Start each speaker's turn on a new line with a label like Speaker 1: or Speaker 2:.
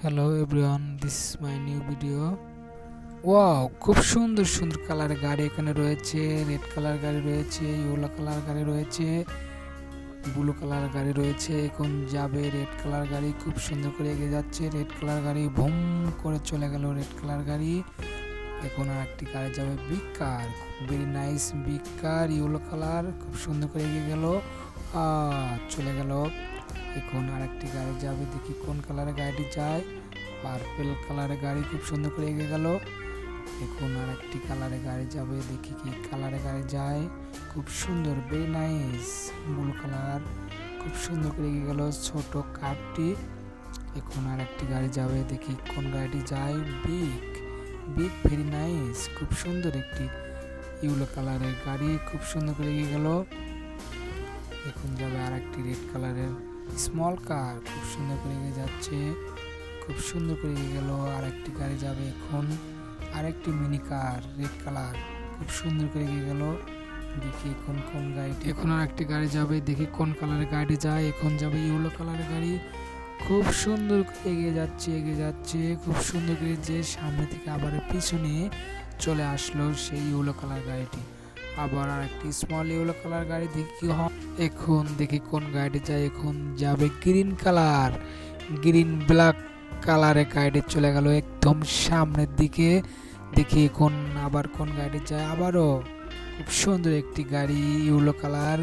Speaker 1: Hello everyone, this is my new video. Wow, খুব সুন্দর সুন্দর কালারের গাড়ি এখানে রয়েছে। রেড কালার গাড়ি রয়েছে, ইয়েলো কালার গাড়ি রয়েছে, ব্লু কালার গাড়ি রয়েছে। এখন যাবে রেড কালার গাড়ি, খুব সুন্দর করে এগিয়ে যাচ্ছে। রেড কালার গাড়ি ভুম করে চলে গেল রেড কালার গাড়ি। এখন আর একটি গাড়ি যাবে, বিগ কার, ভেরি নাইস বিগ কার, ইয়েলো কালার, খুব সুন্দর করে এগিয়ে গেল, চলে গেল। এখন আর একটি গাড়ি যাবে, দেখি কোন কালারের গাড়িটি যায়। পার্পল কালারের গাড়ি, খুব সুন্দর করে এগিয়ে গেল। এখন আর একটি কালারের গাড়ি যাবে, দেখি কি কালারের গাড়ি যায়। খুব সুন্দর, ভেরি নাইস ব্লু কালার, খুব সুন্দর করে এগিয়ে গেল ছোট কারটি। এখন আর একটি গাড়ি যাবে, দেখি কোন গাড়িটি যায়। বিগ বিগ, ভেরি নাইস, খুব সুন্দর একটি ইয়েলো কালারের গাড়ি, খুব সুন্দর করে এগিয়ে গেল। এখন যাবে আর একটি রেড কালারের স্মল কার, খুব সুন্দর করে এগিয়ে যাচ্ছে, খুব সুন্দর করে এগিয়ে গেল। আর একটি গাড়ি যাবে, এখন আরেকটি মিনি কার রেড কালার, খুব সুন্দর করে এগিয়ে গেল। দেখি কোন কোন গাড়িটি, এখন আর একটি গাড়ি যাবে, দেখি কোন কালারের গাড়ি যায়। এখন যাবে ইয়েলো কালারের গাড়ি, খুব সুন্দর করে এগিয়ে যাচ্ছে এগিয়ে যাচ্ছে, খুব সুন্দর করে, যে সামনে থেকে আবার পিছনে চলে আসলো সেই ইয়েলো কালার গাড়িটি। আবার আর একটি স্মল ইয়েলো কালার গাড়ি, দেখি কি হয়। এখন দেখি কোন গাড়িটি যায়। এখন যাবে গ্রিন কালার, গ্রিন ব্ল্যাক কালারের গাড়িটি চলে গেল একদম সামনের দিকে। দেখি এখন আবার কোন গাড়ি যায়, আবারও খুব সুন্দর একটি গাড়ি ইয়েলো কালার।